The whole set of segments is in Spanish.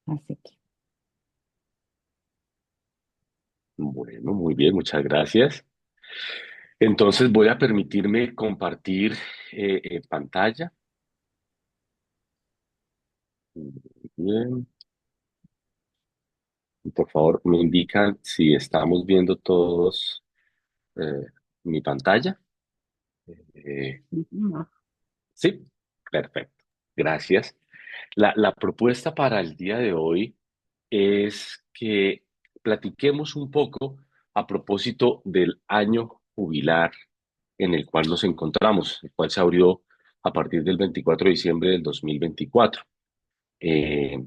Así que, Bueno, muy bien, muchas gracias. Entonces voy a permitirme compartir pantalla. Muy bien. Y por favor, me indican si estamos viendo todos eh, mi pantalla. Eh, no. sí, perfecto. Gracias. La propuesta para el día de hoy es que platiquemos un poco a propósito del año jubilar en el cual nos encontramos, el cual se abrió a partir del 24 de diciembre del 2024. Eh,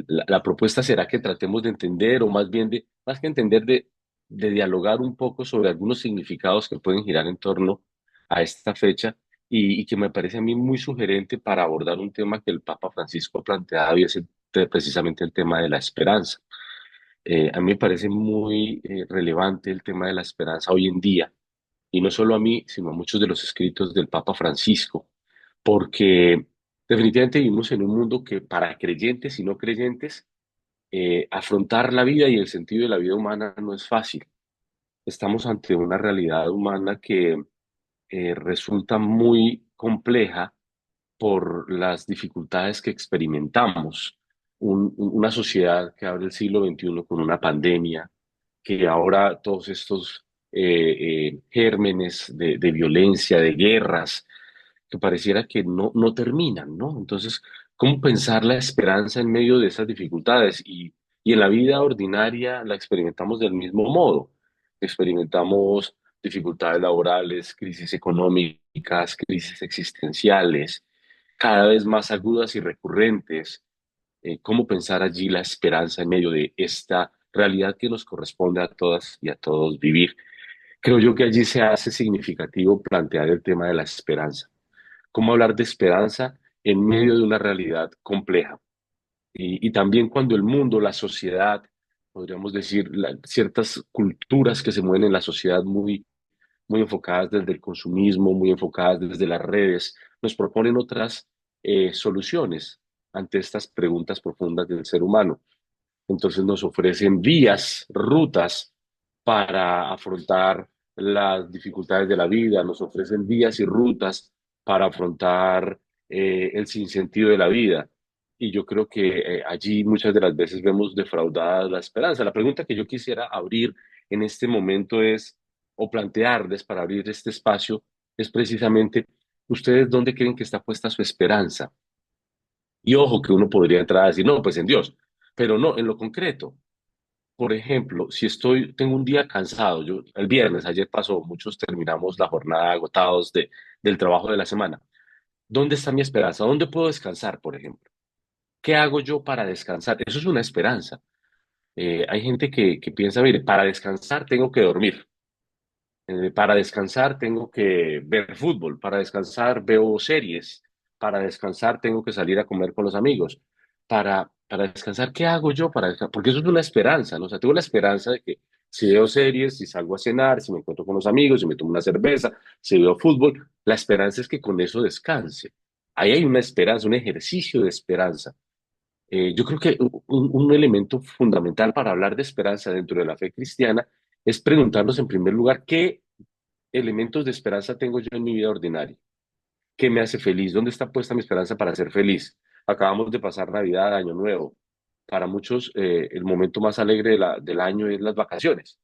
la propuesta será que tratemos de entender, o más bien más que entender, de dialogar un poco sobre algunos significados que pueden girar en torno a esta fecha y que me parece a mí muy sugerente para abordar un tema que el Papa Francisco ha planteado y es precisamente el tema de la esperanza. A mí me parece muy relevante el tema de la esperanza hoy en día, y no solo a mí, sino a muchos de los escritos del Papa Francisco, porque definitivamente vivimos en un mundo que para creyentes y no creyentes, afrontar la vida y el sentido de la vida humana no es fácil. Estamos ante una realidad humana que resulta muy compleja por las dificultades que experimentamos. Una sociedad que abre el siglo XXI con una pandemia, que ahora todos estos gérmenes de violencia, de guerras, que pareciera que no terminan, ¿no? Entonces, ¿cómo pensar la esperanza en medio de esas dificultades? Y en la vida ordinaria la experimentamos del mismo modo. Experimentamos dificultades laborales, crisis económicas, crisis existenciales, cada vez más agudas y recurrentes. ¿Cómo pensar allí la esperanza en medio de esta realidad que nos corresponde a todas y a todos vivir? Creo yo que allí se hace significativo plantear el tema de la esperanza. ¿Cómo hablar de esperanza en medio de una realidad compleja? Y también cuando el mundo, la sociedad, podríamos decir, ciertas culturas que se mueven en la sociedad muy enfocadas desde el consumismo, muy enfocadas desde las redes, nos proponen otras soluciones ante estas preguntas profundas del ser humano. Entonces nos ofrecen vías, rutas para afrontar las dificultades de la vida, nos ofrecen vías y rutas para afrontar el sinsentido de la vida. Y yo creo que allí muchas de las veces vemos defraudada la esperanza. La pregunta que yo quisiera abrir en este momento es, o plantearles para abrir este espacio, es precisamente, ¿ustedes dónde creen que está puesta su esperanza? Y ojo que uno podría entrar a decir, no, pues en Dios, pero no, en lo concreto. Por ejemplo, si tengo un día cansado, yo el viernes, ayer pasó, muchos terminamos la jornada agotados del trabajo de la semana. ¿Dónde está mi esperanza? ¿Dónde puedo descansar, por ejemplo? ¿Qué hago yo para descansar? Eso es una esperanza. Hay gente que piensa, mire, para descansar tengo que dormir. Para descansar tengo que ver fútbol, para descansar veo series, para descansar tengo que salir a comer con los amigos, para descansar, ¿qué hago yo para descansar? Porque eso es una esperanza, ¿no? O sea, tengo la esperanza de que si veo series, si salgo a cenar, si me encuentro con los amigos, si me tomo una cerveza, si veo fútbol, la esperanza es que con eso descanse. Ahí hay una esperanza, un ejercicio de esperanza. Yo creo que un elemento fundamental para hablar de esperanza dentro de la fe cristiana es preguntarnos en primer lugar qué elementos de esperanza tengo yo en mi vida ordinaria. ¿Qué me hace feliz? ¿Dónde está puesta mi esperanza para ser feliz? Acabamos de pasar Navidad, Año Nuevo. Para muchos, el momento más alegre del año es las vacaciones.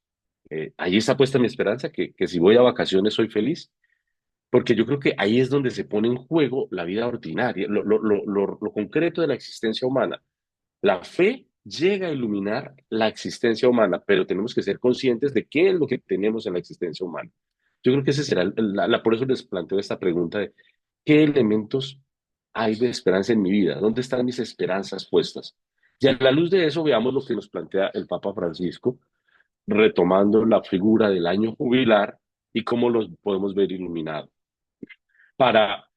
Ahí está puesta mi esperanza, que si voy a vacaciones soy feliz, porque yo creo que ahí es donde se pone en juego la vida ordinaria, lo concreto de la existencia humana. La fe llega a iluminar la existencia humana, pero tenemos que ser conscientes de qué es lo que tenemos en la existencia humana. Yo creo que ese será, por eso les planteo esta pregunta de qué elementos hay de esperanza en mi vida, dónde están mis esperanzas puestas. Y a la luz de eso veamos lo que nos plantea el Papa Francisco, retomando la figura del año jubilar y cómo los podemos ver iluminados. Para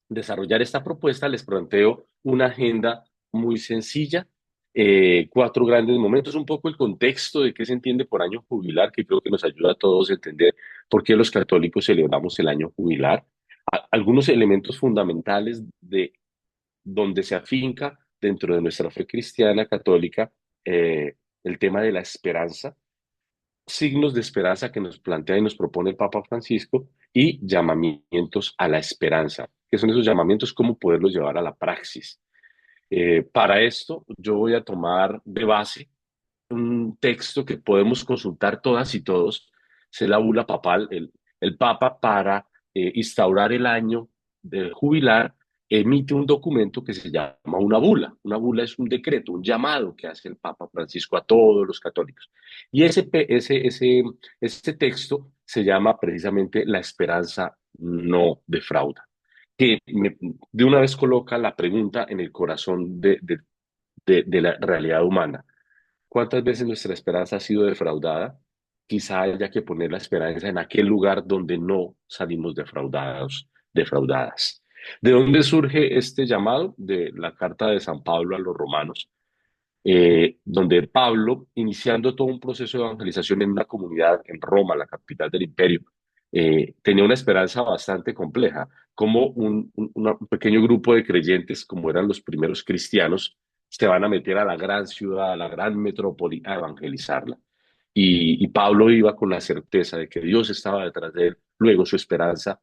desarrollar esta propuesta, les planteo una agenda muy sencilla, cuatro grandes momentos, un poco el contexto de qué se entiende por año jubilar, que creo que nos ayuda a todos a entender por qué los católicos celebramos el año jubilar, algunos elementos fundamentales de donde se afinca dentro de nuestra fe cristiana católica el tema de la esperanza, signos de esperanza que nos plantea y nos propone el Papa Francisco y llamamientos a la esperanza. ¿Qué son esos llamamientos? ¿Cómo poderlos llevar a la praxis? Para esto, yo voy a tomar de base un texto que podemos consultar todas y todos, es la bula papal, el Papa para instaurar el año de jubilar, emite un documento que se llama una bula. Una bula es un decreto, un llamado que hace el Papa Francisco a todos los católicos. Y ese texto se llama precisamente La esperanza no defrauda, que de una vez coloca la pregunta en el corazón de la realidad humana. ¿Cuántas veces nuestra esperanza ha sido defraudada? Quizá haya que poner la esperanza en aquel lugar donde no salimos defraudados, defraudadas. ¿De dónde surge este llamado? De la carta de San Pablo a los romanos, donde Pablo, iniciando todo un proceso de evangelización en una comunidad en Roma, la capital del imperio, tenía una esperanza bastante compleja, como un pequeño grupo de creyentes, como eran los primeros cristianos, se van a meter a la gran ciudad, a la gran metrópoli, a evangelizarla. Y Pablo iba con la certeza de que Dios estaba detrás de él, luego su esperanza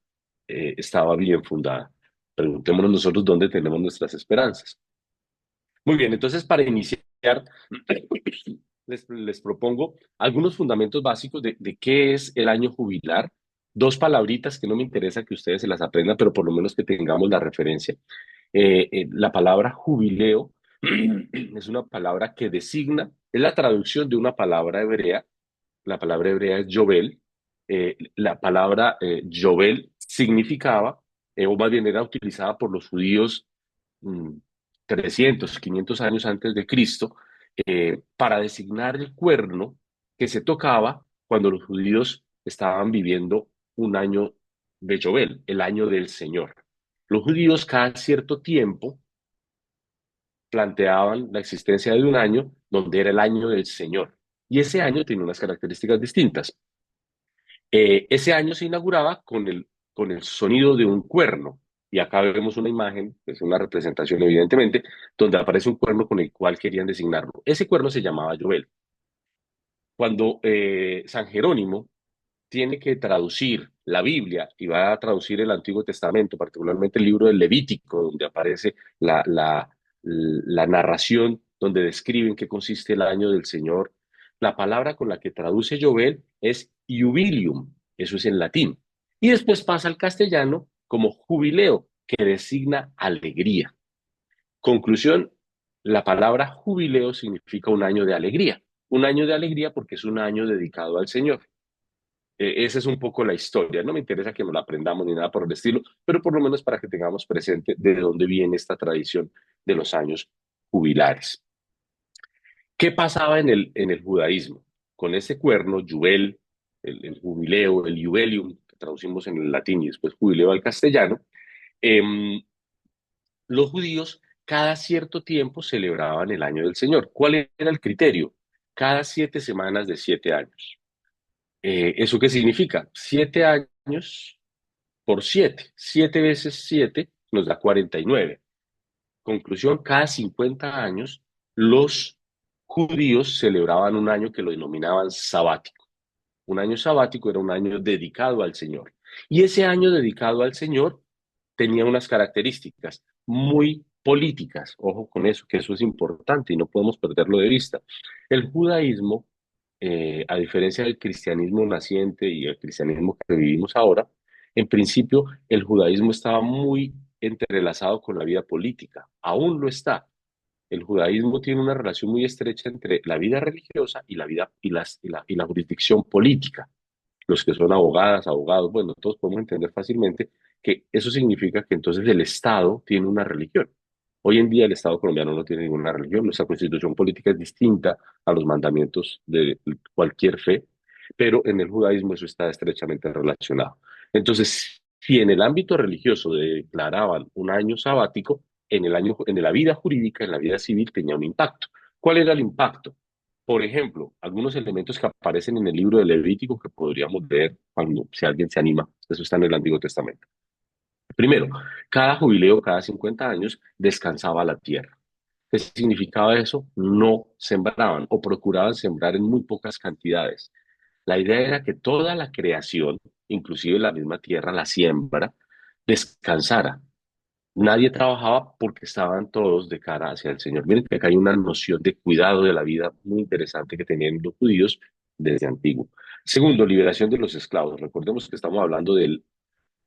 estaba bien fundada. Preguntémonos nosotros dónde tenemos nuestras esperanzas. Muy bien, entonces para iniciar, les propongo algunos fundamentos básicos de qué es el año jubilar. Dos palabritas que no me interesa que ustedes se las aprendan, pero por lo menos que tengamos la referencia. La palabra jubileo es una palabra que designa, es la traducción de una palabra hebrea. La palabra hebrea es Yobel. La palabra Yobel significaba, o más bien era utilizada por los judíos mm, 300, 500 años antes de Cristo, para designar el cuerno que se tocaba cuando los judíos estaban viviendo un año de Yobel, el año del Señor. Los judíos cada cierto tiempo planteaban la existencia de un año donde era el año del Señor. Y ese año tiene unas características distintas. Ese año se inauguraba con el sonido de un cuerno. Y acá vemos una imagen, es una representación evidentemente, donde aparece un cuerno con el cual querían designarlo. Ese cuerno se llamaba Joel. Cuando San Jerónimo tiene que traducir la Biblia y va a traducir el Antiguo Testamento, particularmente el libro del Levítico, donde aparece la narración, donde describen qué consiste el año del Señor, la palabra con la que traduce Jovel es jubilium, eso es en latín. Y después pasa al castellano como jubileo, que designa alegría. Conclusión, la palabra jubileo significa un año de alegría. Un año de alegría porque es un año dedicado al Señor. Esa es un poco la historia. No me interesa que nos la aprendamos ni nada por el estilo, pero por lo menos para que tengamos presente de dónde viene esta tradición de los años jubilares. ¿Qué pasaba en el judaísmo? Con ese cuerno, jubel, el jubileo, el jubelium, que traducimos en el latín y después jubileo al castellano, eh, los judíos cada cierto tiempo celebraban el año del Señor. ¿Cuál era el criterio? Cada 7 semanas de 7 años. ¿Eso qué significa? 7 años por 7. 7 veces 7 nos da 49. Conclusión, cada 50 años los judíos celebraban un año que lo denominaban sabático. Un año sabático era un año dedicado al Señor. Y ese año dedicado al Señor tenía unas características muy políticas. Ojo con eso, que eso es importante y no podemos perderlo de vista. El judaísmo, a diferencia del cristianismo naciente y el cristianismo que vivimos ahora, en principio el judaísmo estaba muy entrelazado con la vida política. Aún lo está. El judaísmo tiene una relación muy estrecha entre la vida religiosa y la vida y la jurisdicción política. Los que son abogadas, abogados, bueno, todos podemos entender fácilmente que eso significa que entonces el Estado tiene una religión. Hoy en día el Estado colombiano no tiene ninguna religión, nuestra constitución política es distinta a los mandamientos de cualquier fe, pero en el judaísmo eso está estrechamente relacionado. Entonces, si en el ámbito religioso declaraban un año sabático, en la vida jurídica, en la vida civil tenía un impacto. ¿Cuál era el impacto? Por ejemplo, algunos elementos que aparecen en el libro de Levítico que podríamos ver cuando, si alguien se anima, eso está en el Antiguo Testamento. Primero, cada jubileo, cada 50 años, descansaba la tierra. ¿Qué significaba eso? No sembraban o procuraban sembrar en muy pocas cantidades. La idea era que toda la creación, inclusive la misma tierra, la siembra, descansara. Nadie trabajaba porque estaban todos de cara hacia el Señor. Miren que acá hay una noción de cuidado de la vida muy interesante que tenían los judíos desde antiguo. Segundo, liberación de los esclavos. Recordemos que estamos hablando del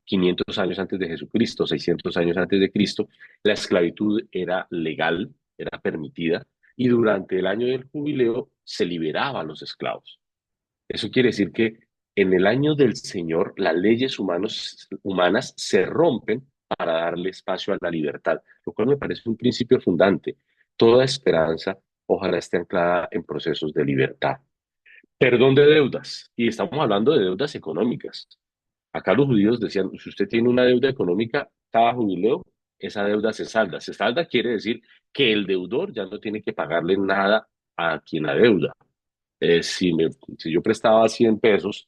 500 años antes de Jesucristo, 600 años antes de Cristo. La esclavitud era legal, era permitida, y durante el año del jubileo se liberaba a los esclavos. Eso quiere decir que en el año del Señor las leyes humanas se rompen para darle espacio a la libertad, lo cual me parece un principio fundante. Toda esperanza ojalá esté anclada en procesos de libertad. Perdón de deudas, y estamos hablando de deudas económicas. Acá los judíos decían, si usted tiene una deuda económica, cada jubileo, esa deuda se salda. Se salda quiere decir que el deudor ya no tiene que pagarle nada a quien la deuda. Si yo prestaba 100 pesos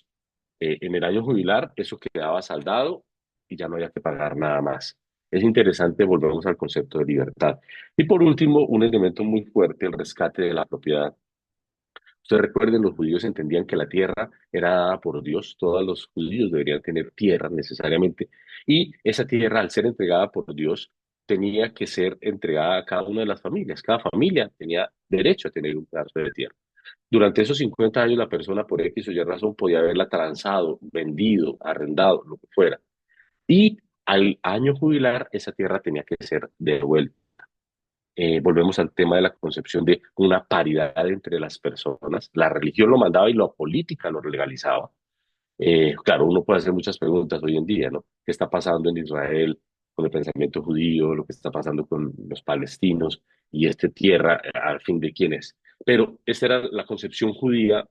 en el año jubilar, eso quedaba saldado y ya no había que pagar nada más. Es interesante, volvemos al concepto de libertad. Y por último, un elemento muy fuerte, el rescate de la propiedad. Ustedes recuerden, los judíos entendían que la tierra era dada por Dios, todos los judíos deberían tener tierra necesariamente, y esa tierra, al ser entregada por Dios, tenía que ser entregada a cada una de las familias. Cada familia tenía derecho a tener un pedazo de tierra. Durante esos 50 años la persona por X o Y razón podía haberla transado, vendido, arrendado, lo que fuera. Y al año jubilar esa tierra tenía que ser devuelta. Volvemos al tema de la concepción de una paridad entre las personas. La religión lo mandaba y la política lo legalizaba. Claro, uno puede hacer muchas preguntas hoy en día, ¿no? ¿Qué está pasando en Israel con el pensamiento judío? ¿Lo que está pasando con los palestinos? Y esta tierra, al fin de quién es. Pero esta era la concepción judía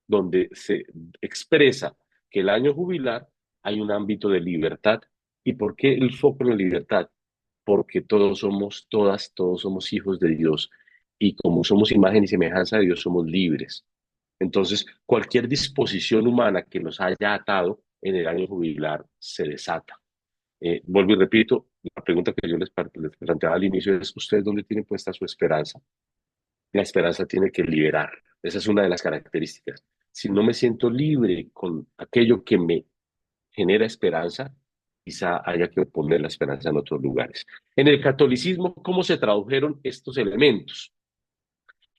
donde se expresa que el año jubilar hay un ámbito de libertad. ¿Y por qué el foco en la libertad? Porque todos somos, todos somos hijos de Dios. Y como somos imagen y semejanza de Dios, somos libres. Entonces, cualquier disposición humana que nos haya atado en el año jubilar se desata. Vuelvo y repito, la pregunta que yo les planteaba al inicio es, ¿ustedes dónde tienen puesta su esperanza? La esperanza tiene que liberar. Esa es una de las características. Si no me siento libre con aquello que me genera esperanza, quizá haya que poner la esperanza en otros lugares. En el catolicismo, ¿cómo se tradujeron estos elementos?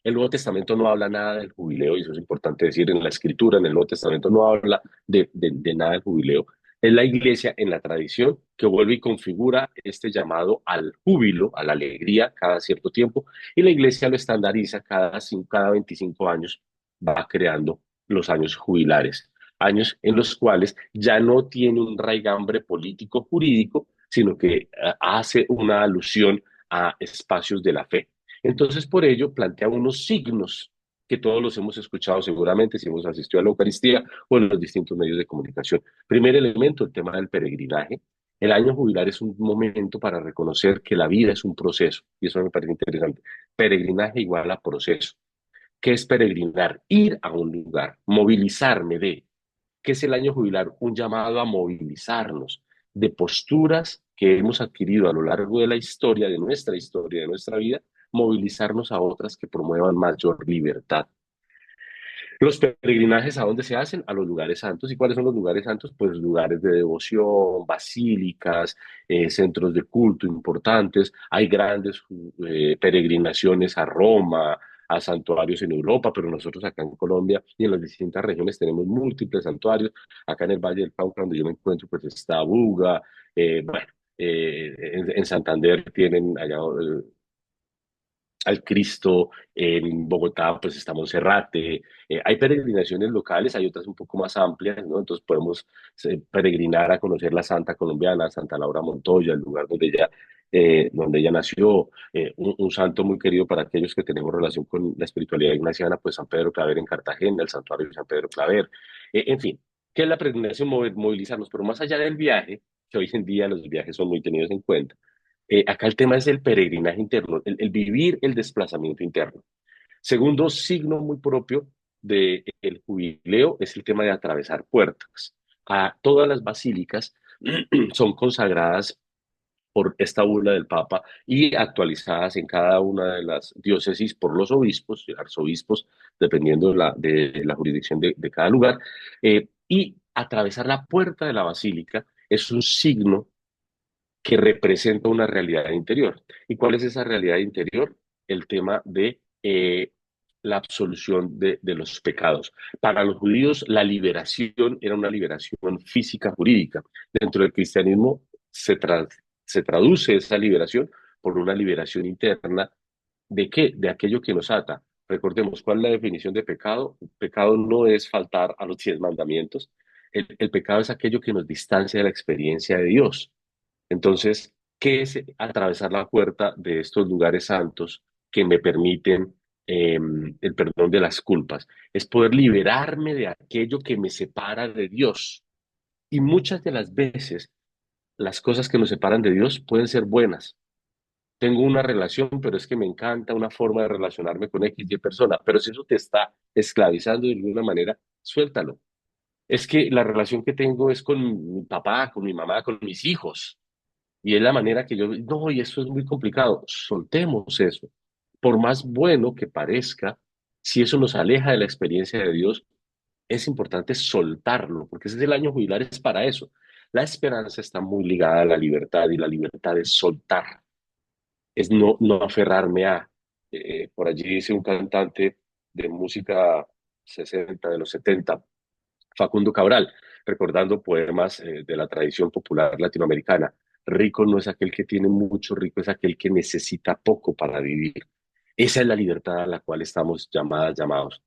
El Nuevo Testamento no habla nada del jubileo, y eso es importante decir, en la escritura, en el Nuevo Testamento no habla de nada del jubileo. Es la iglesia en la tradición que vuelve y configura este llamado al júbilo, a la alegría cada cierto tiempo, y la iglesia lo estandariza cada 25 años, va creando los años jubilares, años en los cuales ya no tiene un raigambre político jurídico, sino que hace una alusión a espacios de la fe. Entonces, por ello, plantea unos signos que todos los hemos escuchado seguramente si hemos asistido a la Eucaristía o en los distintos medios de comunicación. Primer elemento, el tema del peregrinaje. El año jubilar es un momento para reconocer que la vida es un proceso, y eso me parece interesante. Peregrinaje igual a proceso. ¿Qué es peregrinar? Ir a un lugar, movilizarme de. ¿Qué es el año jubilar? Un llamado a movilizarnos de posturas que hemos adquirido a lo largo de la historia, de nuestra vida, movilizarnos a otras que promuevan mayor libertad. Los peregrinajes, ¿a dónde se hacen? A los lugares santos. ¿Y cuáles son los lugares santos? Pues lugares de devoción, basílicas, centros de culto importantes. Hay grandes peregrinaciones a Roma, a santuarios en Europa, pero nosotros acá en Colombia y en las distintas regiones tenemos múltiples santuarios. Acá en el Valle del Cauca, donde yo me encuentro, pues está Buga. Bueno, en Santander tienen allá al Cristo, en Bogotá pues está Monserrate, hay peregrinaciones locales, hay otras un poco más amplias, ¿no? Entonces podemos peregrinar a conocer la Santa Colombiana, Santa Laura Montoya, el lugar donde ella nació, un santo muy querido para aquellos que tenemos relación con la espiritualidad ignaciana, pues San Pedro Claver en Cartagena, el santuario de San Pedro Claver, en fin, ¿qué es la peregrinación? Movilizarnos, pero más allá del viaje, que hoy en día los viajes son muy tenidos en cuenta, acá el tema es el peregrinaje interno, el vivir el desplazamiento interno. Segundo signo muy propio del jubileo es el tema de atravesar puertas. A todas las basílicas son consagradas por esta bula del Papa y actualizadas en cada una de las diócesis por los obispos, arzobispos, dependiendo de la jurisdicción de cada lugar. Y atravesar la puerta de la basílica es un signo que representa una realidad interior. ¿Y cuál es esa realidad interior? El tema de la absolución de los pecados. Para los judíos, la liberación era una liberación física jurídica. Dentro del cristianismo se traduce esa liberación por una liberación interna. ¿De qué? De aquello que nos ata. Recordemos, ¿cuál es la definición de pecado? Pecado no es faltar a los 10 mandamientos. El pecado es aquello que nos distancia de la experiencia de Dios. Entonces, ¿qué es atravesar la puerta de estos lugares santos que me permiten el perdón de las culpas? Es poder liberarme de aquello que me separa de Dios. Y muchas de las veces, las cosas que nos separan de Dios pueden ser buenas. Tengo una relación, pero es que me encanta una forma de relacionarme con X y persona, pero si eso te está esclavizando de alguna manera, suéltalo. Es que la relación que tengo es con mi papá, con mi mamá, con mis hijos. Y es la manera que yo, no, y eso es muy complicado. Soltemos eso. Por más bueno que parezca, si eso nos aleja de la experiencia de Dios, es importante soltarlo, porque ese es el año jubilar, es para eso. La esperanza está muy ligada a la libertad y la libertad es soltar, es no aferrarme a. Por allí dice un cantante de música 60 de los 70, Facundo Cabral, recordando poemas de la tradición popular latinoamericana. Rico no es aquel que tiene mucho, rico es aquel que necesita poco para vivir. Esa es la libertad a la cual estamos llamados,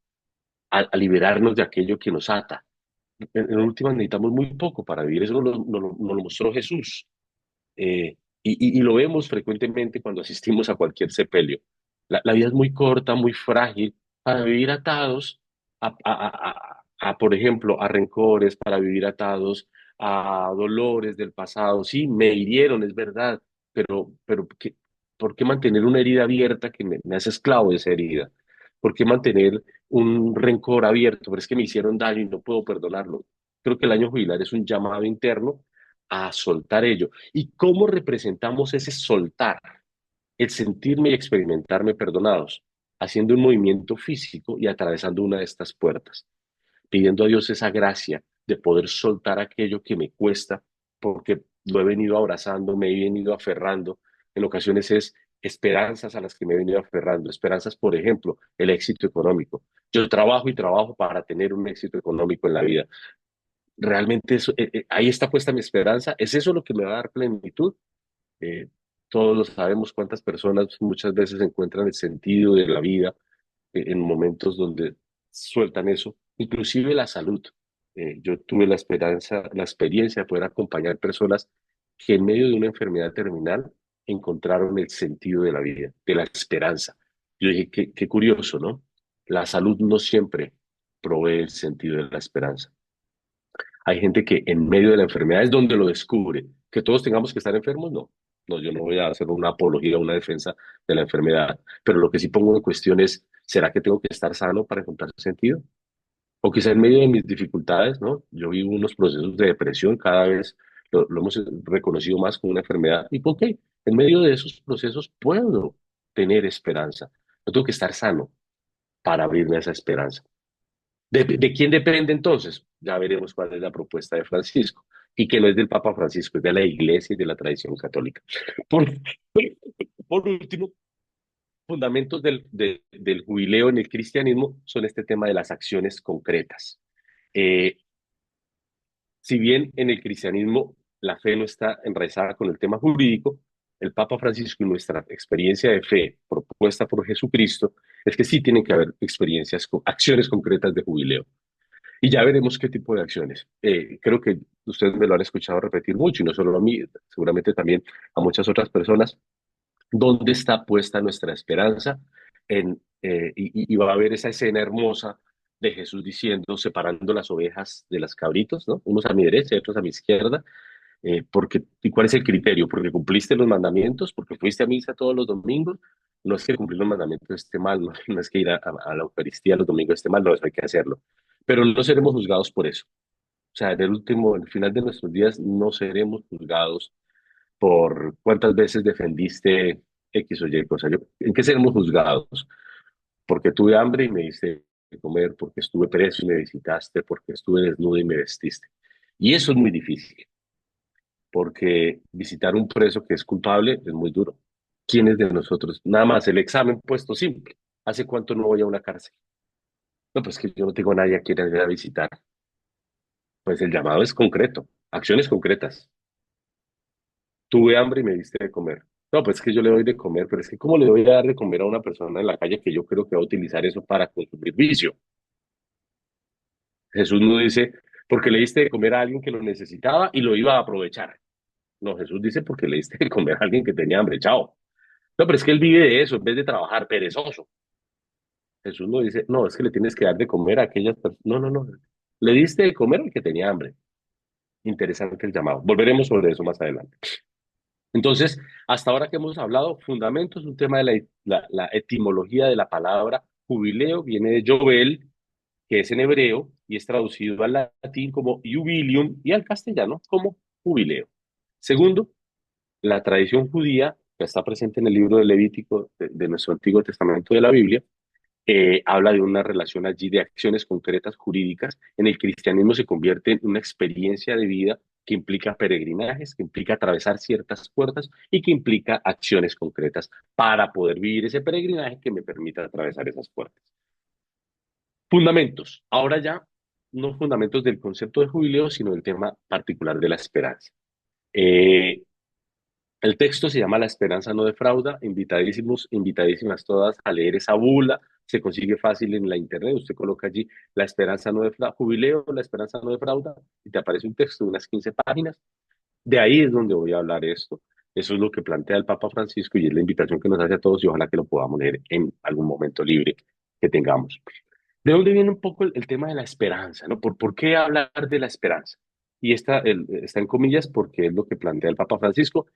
a liberarnos de aquello que nos ata. En últimas necesitamos muy poco para vivir, eso nos lo mostró Jesús. Y lo vemos frecuentemente cuando asistimos a cualquier sepelio. La vida es muy corta, muy frágil para vivir atados por ejemplo, a rencores, para vivir atados a dolores del pasado. Sí, me hirieron, es verdad, pero ¿por qué mantener una herida abierta que me hace esclavo de esa herida? ¿Por qué mantener un rencor abierto? Pero es que me hicieron daño y no puedo perdonarlo. Creo que el año jubilar es un llamado interno a soltar ello. ¿Y cómo representamos ese soltar? El sentirme y experimentarme perdonados, haciendo un movimiento físico y atravesando una de estas puertas, pidiendo a Dios esa gracia de poder soltar aquello que me cuesta, porque lo he venido abrazando, me he venido aferrando. En ocasiones es esperanzas a las que me he venido aferrando, esperanzas, por ejemplo, el éxito económico. Yo trabajo y trabajo para tener un éxito económico en la vida. Realmente eso, ahí está puesta mi esperanza. ¿Es eso lo que me va a dar plenitud? Eh, Todos lo sabemos cuántas personas muchas veces encuentran el sentido de la vida en momentos donde sueltan eso, inclusive la salud. Yo tuve la esperanza, la experiencia de poder acompañar personas que en medio de una enfermedad terminal encontraron el sentido de la vida, de la esperanza. Yo dije, qué curioso, ¿no? La salud no siempre provee el sentido de la esperanza. Hay gente que en medio de la enfermedad es donde lo descubre. Que todos tengamos que estar enfermos, no. No, yo no voy a hacer una apología, una defensa de la enfermedad, pero lo que sí pongo en cuestión es, ¿será que tengo que estar sano para encontrar sentido? O quizá en medio de mis dificultades, ¿no? Yo vivo unos procesos de depresión, cada vez lo hemos reconocido más como una enfermedad. ¿Y por qué? En medio de esos procesos puedo tener esperanza. No tengo que estar sano para abrirme a esa esperanza. ¿De quién depende entonces? Ya veremos cuál es la propuesta de Francisco, y que no es del Papa Francisco, es de la Iglesia y de la tradición católica. Por, por último, fundamentos del jubileo en el cristianismo son este tema de las acciones concretas. Eh, si bien en el cristianismo la fe no está enraizada con el tema jurídico, el Papa Francisco y nuestra experiencia de fe propuesta por Jesucristo es que sí tienen que haber experiencias, acciones concretas de jubileo. Y ya veremos qué tipo de acciones. Creo que ustedes me lo han escuchado repetir mucho, y no solo a mí, seguramente también a muchas otras personas. ¿Dónde está puesta nuestra esperanza? Y va a haber esa escena hermosa de Jesús diciendo, separando las ovejas de las cabritos, ¿no? Unos a mi derecha y otros a mi izquierda. ¿Y cuál es el criterio? ¿Porque cumpliste los mandamientos? ¿Porque fuiste a misa todos los domingos? No es que cumplir los mandamientos esté mal, no, no es que ir a la Eucaristía los domingos esté mal, no, eso hay que hacerlo. Pero no seremos juzgados por eso. O sea, en el final de nuestros días no seremos juzgados por cuántas veces defendiste X o Y cosa. ¿En qué seremos juzgados? Porque tuve hambre y me diste de comer, porque estuve preso y me visitaste, porque estuve desnudo y me vestiste. Y eso es muy difícil, porque visitar un preso que es culpable es muy duro. ¿Quiénes de nosotros? Nada más el examen puesto simple. ¿Hace cuánto no voy a una cárcel? No, pues que yo no tengo a nadie a quien ir a visitar. Pues el llamado es concreto, acciones concretas. Tuve hambre y me diste de comer. No, pues es que yo le doy de comer, pero es que ¿cómo le voy a dar de comer a una persona en la calle que yo creo que va a utilizar eso para consumir vicio? Jesús no dice, porque le diste de comer a alguien que lo necesitaba y lo iba a aprovechar. No, Jesús dice, porque le diste de comer a alguien que tenía hambre, chao. No, pero es que él vive de eso en vez de trabajar, perezoso. Jesús no dice, no, es que le tienes que dar de comer a aquellas personas. No, no, no. Le diste de comer al que tenía hambre. Interesante el llamado. Volveremos sobre eso más adelante. Entonces, hasta ahora que hemos hablado, fundamentos, un tema de la etimología de la palabra jubileo, viene de Jovel, que es en hebreo y es traducido al latín como jubilium y al castellano como jubileo. Segundo, la tradición judía, que está presente en el libro de Levítico de nuestro Antiguo Testamento de la Biblia, habla de una relación allí de acciones concretas jurídicas. En el cristianismo se convierte en una experiencia de vida que implica peregrinajes, que implica atravesar ciertas puertas y que implica acciones concretas para poder vivir ese peregrinaje que me permita atravesar esas puertas. Fundamentos. Ahora ya no fundamentos del concepto de jubileo, sino del tema particular de la esperanza. Eh, el texto se llama La esperanza no defrauda. Invitadísimos, invitadísimas todas a leer esa bula. Se consigue fácil en la internet. Usted coloca allí La esperanza no defrauda, jubileo, La esperanza no defrauda, y te aparece un texto de unas 15 páginas. De ahí es donde voy a hablar esto. Eso es lo que plantea el Papa Francisco y es la invitación que nos hace a todos y ojalá que lo podamos leer en algún momento libre que tengamos. ¿De dónde viene un poco el tema de la esperanza? ¿No? ¿Por qué hablar de la esperanza? Y está en comillas porque es lo que plantea el Papa Francisco.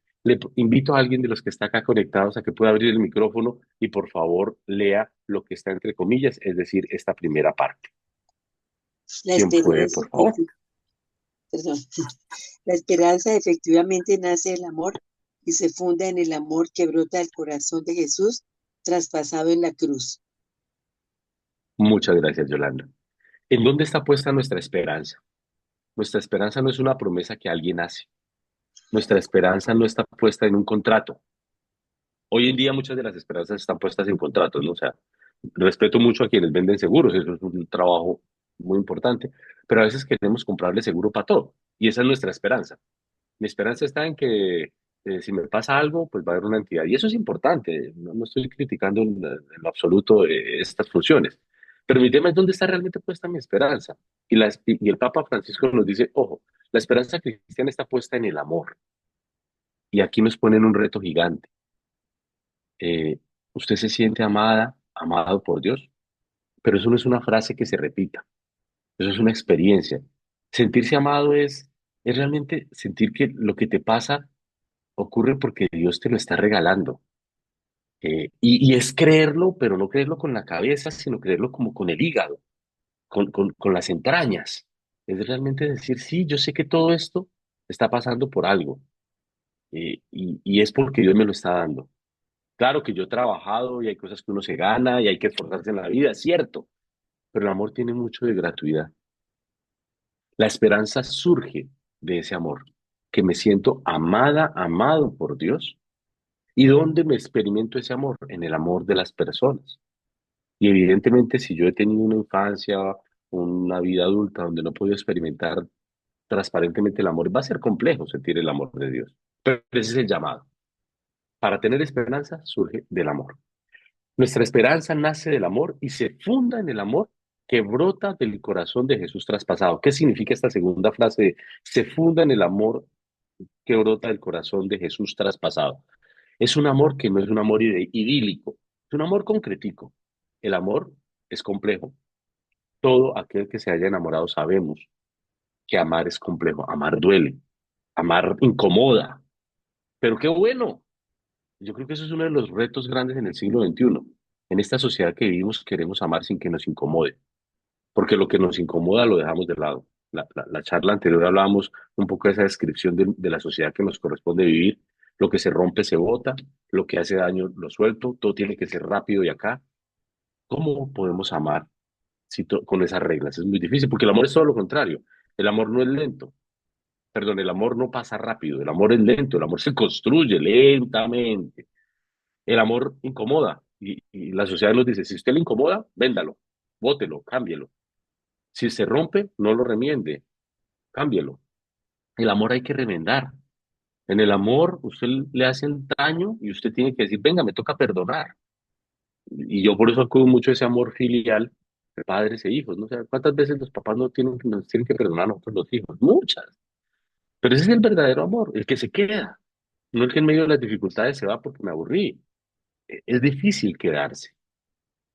Invito a alguien de los que está acá conectados a que pueda abrir el micrófono y por favor lea lo que está entre comillas, es decir, esta primera parte. La ¿Quién puede, esperanza, por favor? perdón, la esperanza efectivamente nace del amor y se funda en el amor que brota del corazón de Jesús traspasado en la cruz. Muchas gracias, Yolanda. ¿En dónde está puesta nuestra esperanza? Nuestra esperanza no es una promesa que alguien hace. Nuestra esperanza no está puesta en un contrato. Hoy en día muchas de las esperanzas están puestas en contratos, ¿no? O sea, respeto mucho a quienes venden seguros, eso es un trabajo muy importante, pero a veces queremos comprarle seguro para todo y esa es nuestra esperanza. Mi esperanza está en que si me pasa algo, pues va a haber una entidad y eso es importante, no estoy criticando en lo absoluto estas funciones, pero mi tema es dónde está realmente puesta mi esperanza. Y el Papa Francisco nos dice, ojo, la esperanza cristiana está puesta en el amor y aquí nos ponen un reto gigante. eh, Usted se siente amada, amado por Dios, pero eso no es una frase que se repita, eso es una experiencia. Sentirse amado es realmente sentir que lo que te pasa ocurre porque Dios te lo está regalando. Y es creerlo, pero no creerlo con la cabeza, sino creerlo como con el hígado, con las entrañas. Es realmente decir, sí, yo sé que todo esto está pasando por algo, y es porque Dios me lo está dando. Claro que yo he trabajado y hay cosas que uno se gana y hay que esforzarse en la vida, es cierto, pero el amor tiene mucho de gratuidad. La esperanza surge de ese amor, que me siento amada, amado por Dios. ¿Y dónde me experimento ese amor? En el amor de las personas. Y evidentemente, si yo he tenido una infancia, una vida adulta donde no he podido experimentar transparentemente el amor, va a ser complejo sentir el amor de Dios. Pero ese es el llamado. Para tener esperanza surge del amor. Nuestra esperanza nace del amor y se funda en el amor que brota del corazón de Jesús traspasado. ¿Qué significa esta segunda frase de se funda en el amor que brota del corazón de Jesús traspasado? Es un amor que no es un amor idílico, es un amor concretico. El amor es complejo. Todo aquel que se haya enamorado sabemos que amar es complejo, amar duele, amar incomoda, pero qué bueno. Yo creo que eso es uno de los retos grandes en el siglo XXI. En esta sociedad que vivimos queremos amar sin que nos incomode, porque lo que nos incomoda lo dejamos de lado. La charla anterior hablábamos un poco de esa descripción de la sociedad que nos corresponde vivir. Lo que se rompe se bota, lo que hace daño lo suelto, todo tiene que ser rápido y acá. ¿Cómo podemos amar con esas reglas? Es muy difícil, porque el amor es todo lo contrario. El amor no es lento. Perdón, el amor no pasa rápido, el amor es lento, el amor se construye lentamente. El amor incomoda y la sociedad nos dice, si usted le incomoda, véndalo, bótelo, cámbielo. Si se rompe, no lo remiende, cámbielo. El amor hay que remendar. En el amor, usted le hacen daño y usted tiene que decir, venga, me toca perdonar. Y yo por eso acudo mucho a ese amor filial de padres e hijos, ¿no? O sea, ¿cuántas veces los papás nos tienen que perdonar a nosotros los hijos? Muchas. Pero ese es el verdadero amor, el que se queda, no el que en medio de las dificultades se va porque me aburrí. Es difícil quedarse.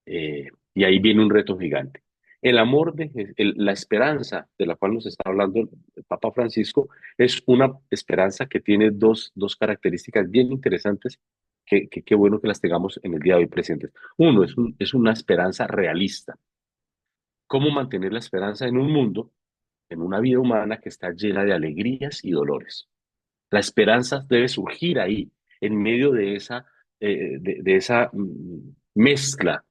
Y ahí viene un reto gigante. El amor, la esperanza de la cual nos está hablando el Papa Francisco, es una esperanza que tiene dos características bien interesantes que qué bueno que las tengamos en el día de hoy presentes. Uno, es una esperanza realista. ¿Cómo mantener la esperanza en un mundo, en una vida humana que está llena de alegrías y dolores? La esperanza debe surgir ahí, en medio de esa mezcla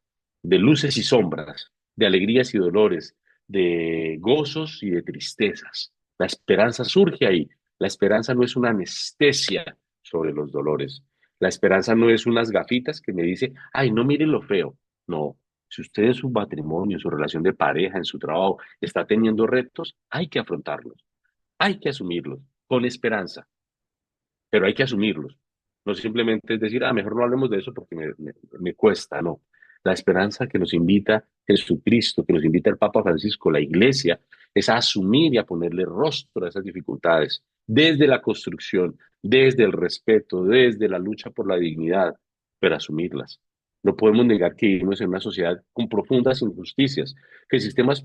de luces y sombras, de alegrías y dolores, de gozos y de tristezas. La esperanza surge ahí. La esperanza no es una anestesia sobre los dolores. La esperanza no es unas gafitas que me dice, ay, no mire lo feo. No, si usted en su matrimonio, en su relación de pareja, en su trabajo, está teniendo retos, hay que afrontarlos, hay que asumirlos con esperanza, pero hay que asumirlos. No simplemente es decir, mejor no hablemos de eso porque me cuesta, no. La esperanza que nos invita Jesucristo, que nos invita el Papa Francisco, la Iglesia, es a asumir y a ponerle rostro a esas dificultades, desde la construcción, desde el respeto, desde la lucha por la dignidad, pero asumirlas. No podemos negar que vivimos en una sociedad con profundas injusticias, que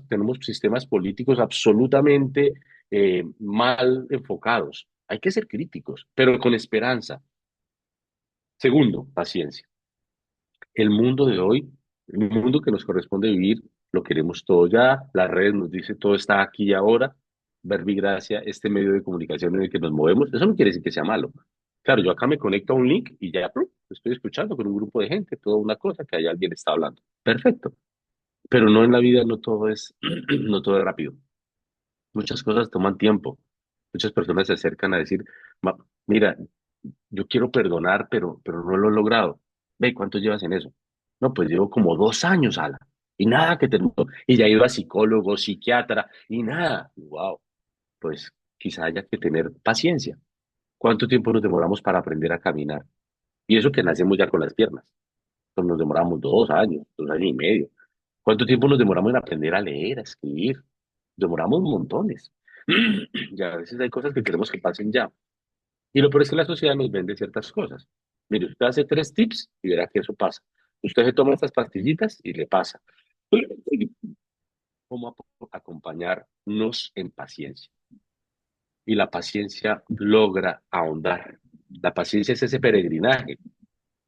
tenemos sistemas políticos absolutamente mal enfocados. Hay que ser críticos, pero con esperanza. Segundo, paciencia. El mundo de hoy, el mundo que nos corresponde vivir, lo queremos todo ya. Las redes nos dice todo está aquí y ahora. Verbigracia, este medio de comunicación en el que nos movemos, eso no quiere decir que sea malo. Claro, yo acá me conecto a un link y ya estoy escuchando con un grupo de gente, toda una cosa que ahí alguien está hablando. Perfecto. Pero no en la vida, no todo es, no todo es rápido. Muchas cosas toman tiempo. Muchas personas se acercan a decir, mira, yo quiero perdonar, pero no lo he logrado. Ve, ¿cuánto llevas en eso? No, pues llevo como 2 años, Ala, y nada que terminó. Y ya iba a psicólogo, psiquiatra, y nada. Wow, pues quizá haya que tener paciencia. ¿Cuánto tiempo nos demoramos para aprender a caminar? Y eso que nacemos ya con las piernas. Pues nos demoramos 2 años, 2 años y medio. ¿Cuánto tiempo nos demoramos en aprender a leer, a escribir? Demoramos montones. Y a veces hay cosas que queremos que pasen ya. Y lo peor es que la sociedad nos vende ciertas cosas. Mire, usted hace 3 tips y verá que eso pasa. Usted se toma estas pastillitas y le pasa. ¿Cómo acompañarnos en paciencia? Y la paciencia logra ahondar. La paciencia es ese peregrinaje.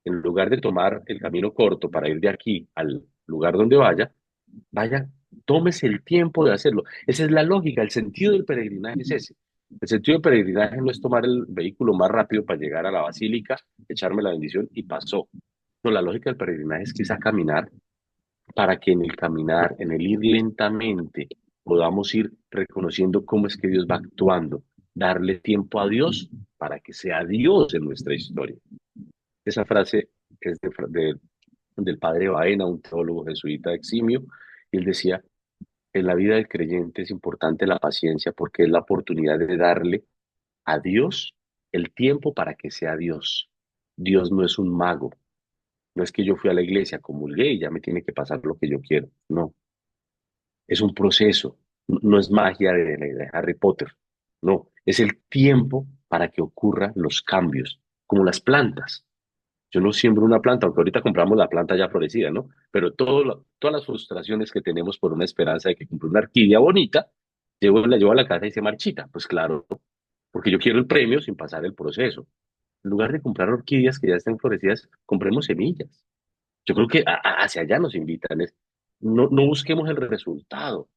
En lugar de tomar el camino corto para ir de aquí al lugar donde vaya, tómese el tiempo de hacerlo. Esa es la lógica, el sentido del peregrinaje es ese. El sentido del peregrinaje no es tomar el vehículo más rápido para llegar a la basílica, echarme la bendición y pasó. No, la lógica del peregrinaje es quizá caminar para que en el caminar, en el ir lentamente, podamos ir reconociendo cómo es que Dios va actuando, darle tiempo a Dios para que sea Dios en nuestra historia. Esa frase es del padre Baena, un teólogo jesuita eximio, y él decía, en la vida del creyente es importante la paciencia porque es la oportunidad de darle a Dios el tiempo para que sea Dios. Dios no es un mago, no es que yo fui a la iglesia, comulgué y ya me tiene que pasar lo que yo quiero, no, es un proceso, no es magia de Harry Potter, no, es el tiempo para que ocurran los cambios, como las plantas. Yo no siembro una planta, aunque ahorita compramos la planta ya florecida, ¿no? Pero todas las frustraciones que tenemos por una esperanza de que compre una orquídea bonita, la llevo a la casa y se marchita. Pues claro, porque yo quiero el premio sin pasar el proceso. En lugar de comprar orquídeas que ya estén florecidas, compremos semillas. Yo creo que hacia allá nos invitan. No busquemos el resultado,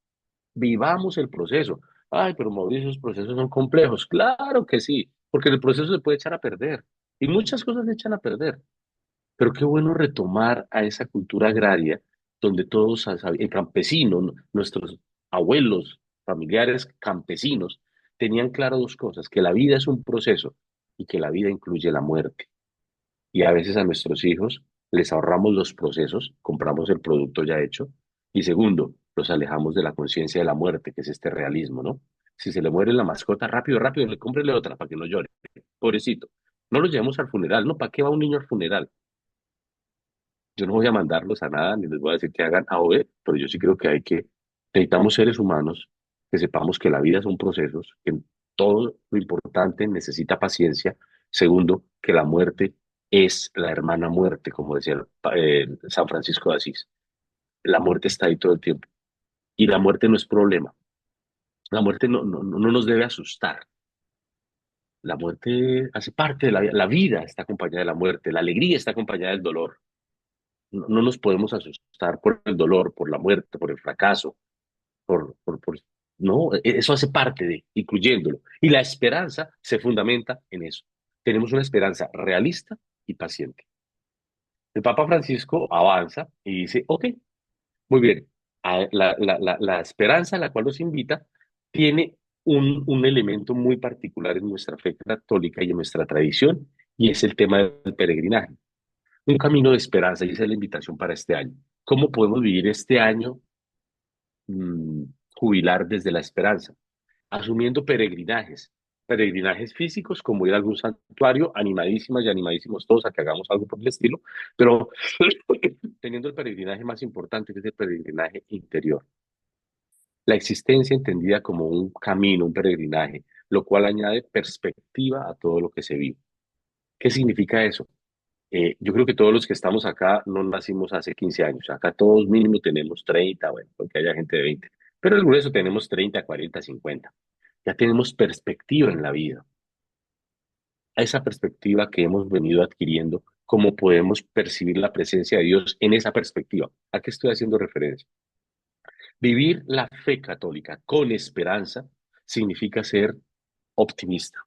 vivamos el proceso. Ay, pero Mauricio, esos procesos son complejos. Claro que sí, porque el proceso se puede echar a perder. y muchas cosas se echan a perder. Pero qué bueno retomar a esa cultura agraria donde todos, el campesino, nuestros abuelos, familiares campesinos, tenían claro dos cosas, que la vida es un proceso y que la vida incluye la muerte. Y a veces a nuestros hijos les ahorramos los procesos, compramos el producto ya hecho. Y segundo, los alejamos de la conciencia de la muerte, que es este realismo, ¿no? Si se le muere la mascota, rápido, rápido, le cómprele otra para que no llore. Pobrecito. No lo llevamos al funeral, ¿no? ¿Para qué va un niño al funeral? Yo no voy a mandarlos a nada, ni les voy a decir que hagan A o B, pero yo sí creo que necesitamos seres humanos que sepamos que la vida son procesos, que todo lo importante necesita paciencia. Segundo, que la muerte es la hermana muerte, como decía San Francisco de Asís. La muerte está ahí todo el tiempo. Y la muerte no es problema. La muerte no nos debe asustar. La muerte hace parte de la vida. La vida está acompañada de la muerte. La alegría está acompañada del dolor. No nos podemos asustar por el dolor, por la muerte, por el fracaso, no, eso hace parte de, incluyéndolo. Y la esperanza se fundamenta en eso. Tenemos una esperanza realista y paciente. El Papa Francisco avanza y dice, ok, muy bien, la esperanza a la cual nos invita tiene un elemento muy particular en nuestra fe católica y en nuestra tradición, y es el tema del peregrinaje. Un camino de esperanza, y esa es la invitación para este año. ¿Cómo podemos vivir este año mm, jubilar desde la esperanza? Asumiendo peregrinajes, peregrinajes físicos, como ir a algún santuario, animadísimas y animadísimos todos a que hagamos algo por el estilo, pero teniendo el peregrinaje más importante, que es el peregrinaje interior. La existencia entendida como un camino, un peregrinaje, lo cual añade perspectiva a todo lo que se vive. ¿Qué significa eso? Yo creo que todos los que estamos acá no nacimos hace 15 años. Acá todos mínimo tenemos 30, bueno, porque haya gente de 20. Pero el grueso tenemos 30, 40, 50. Ya tenemos perspectiva en la vida. A esa perspectiva que hemos venido adquiriendo, cómo podemos percibir la presencia de Dios en esa perspectiva. ¿A qué estoy haciendo referencia? Vivir la fe católica con esperanza significa ser optimista.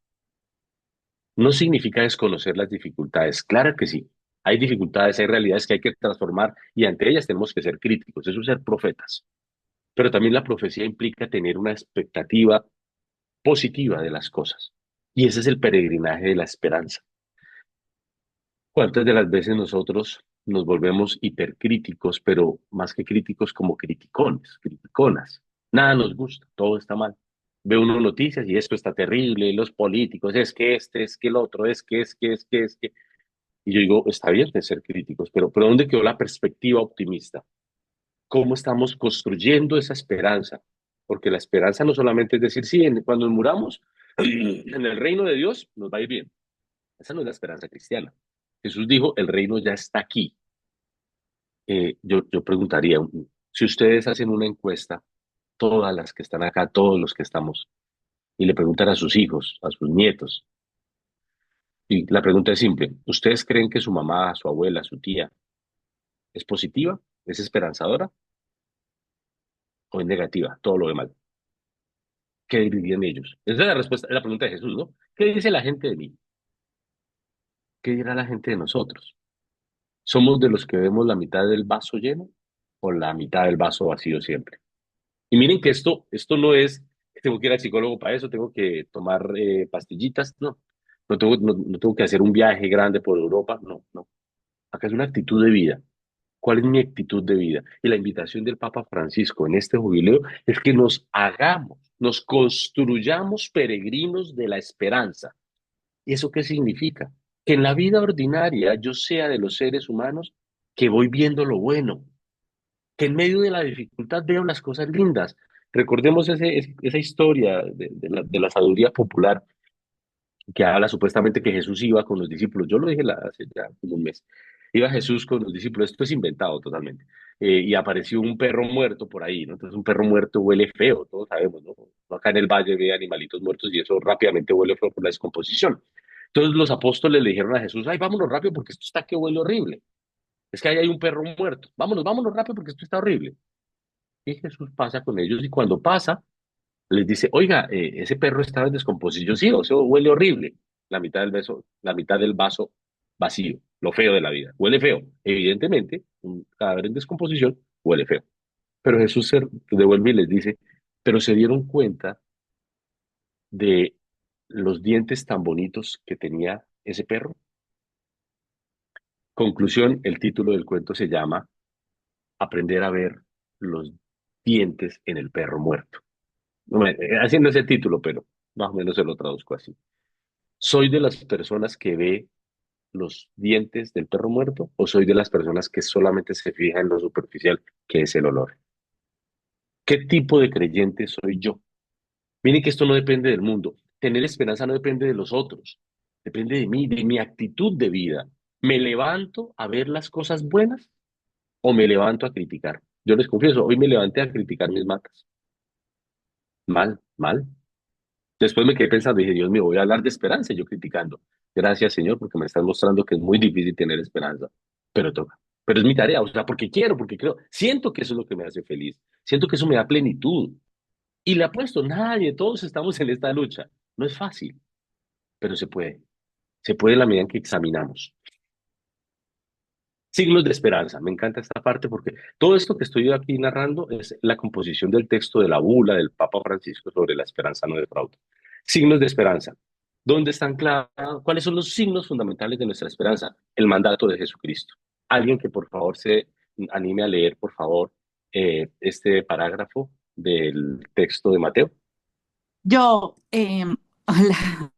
No significa desconocer las dificultades. Claro que sí. Hay dificultades, hay realidades que hay que transformar y ante ellas tenemos que ser críticos, eso es ser profetas. Pero también la profecía implica tener una expectativa positiva de las cosas. Y ese es el peregrinaje de la esperanza. ¿Cuántas de las veces nosotros nos volvemos hipercríticos, pero más que críticos como criticones, criticonas? Nada nos gusta, todo está mal. Ve uno noticias y esto está terrible, los políticos, es que este, es que el otro, es que. Y yo digo, está bien de ser críticos, pero ¿dónde quedó la perspectiva optimista? ¿Cómo estamos construyendo esa esperanza? Porque la esperanza no solamente es decir, sí, cuando nos muramos, en el reino de Dios nos va a ir bien. Esa no es la esperanza cristiana. Jesús dijo, el reino ya está aquí. Yo preguntaría, si ustedes hacen una encuesta, todas las que están acá, todos los que estamos, y le preguntan a sus hijos, a sus nietos, y la pregunta es simple, ¿ustedes creen que su mamá, su abuela, su tía es positiva, es esperanzadora o es negativa, todo lo demás? ¿Qué dirían ellos? Esa es la respuesta, es la pregunta de Jesús, ¿no? ¿Qué dice la gente de mí? ¿Qué dirá la gente de nosotros? ¿Somos de los que vemos la mitad del vaso lleno o la mitad del vaso vacío siempre? Y miren que esto no es que tengo que ir al psicólogo para eso, tengo que tomar pastillitas, no. No tengo que hacer un viaje grande por Europa, no, no. Acá es una actitud de vida. ¿Cuál es mi actitud de vida? Y la invitación del Papa Francisco en este jubileo es que nos hagamos, nos construyamos peregrinos de la esperanza. ¿Y eso qué significa? Que en la vida ordinaria yo sea de los seres humanos que voy viendo lo bueno, que en medio de la dificultad veo las cosas lindas. Recordemos esa historia de la sabiduría popular que habla supuestamente que Jesús iba con los discípulos. Yo lo dije hace ya como un mes. Iba Jesús con los discípulos, esto es inventado totalmente. Y apareció un perro muerto por ahí, ¿no? Entonces un perro muerto huele feo, todos sabemos, ¿no? Acá en el valle ve animalitos muertos y eso rápidamente huele feo por la descomposición. Entonces los apóstoles le dijeron a Jesús, ay, vámonos rápido porque esto está que huele horrible. Es que ahí hay un perro muerto. Vámonos, vámonos rápido porque esto está horrible. Y Jesús pasa con ellos y cuando pasa, les dice, oiga, ese perro estaba en descomposición, sí, o sea, huele horrible. la mitad del vaso vacío, lo feo de la vida. Huele feo. Evidentemente, un cadáver en descomposición huele feo. Pero Jesús se devuelve y les dice, pero se dieron cuenta de los dientes tan bonitos que tenía ese perro. Conclusión, el título del cuento se llama Aprender a ver los dientes en el perro muerto. Haciendo ese título, pero más o menos se lo traduzco así. ¿Soy de las personas que ve los dientes del perro muerto o soy de las personas que solamente se fija en lo superficial, que es el olor? ¿Qué tipo de creyente soy yo? Miren que esto no depende del mundo. Tener esperanza no depende de los otros. Depende de mí, de mi actitud de vida. ¿Me levanto a ver las cosas buenas o me levanto a criticar? Yo les confieso, hoy me levanté a criticar mis matas. Mal, mal. Después me quedé pensando y dije, Dios mío, voy a hablar de esperanza, y yo criticando. Gracias, Señor, porque me estás mostrando que es muy difícil tener esperanza, pero toca. Pero es mi tarea, o sea, porque quiero, porque creo, siento que eso es lo que me hace feliz, siento que eso me da plenitud. Y le apuesto, nadie, todos estamos en esta lucha. No es fácil, pero se puede. Se puede en la medida en que examinamos. Signos de esperanza. Me encanta esta parte porque todo esto que estoy aquí narrando es la composición del texto de la bula del Papa Francisco sobre la esperanza no defrauda. Signos de esperanza. ¿Dónde están claros? ¿Cuáles son los signos fundamentales de nuestra esperanza? El mandato de Jesucristo. Alguien que por favor se anime a leer, por favor, este parágrafo del texto de Mateo. Yo, hola,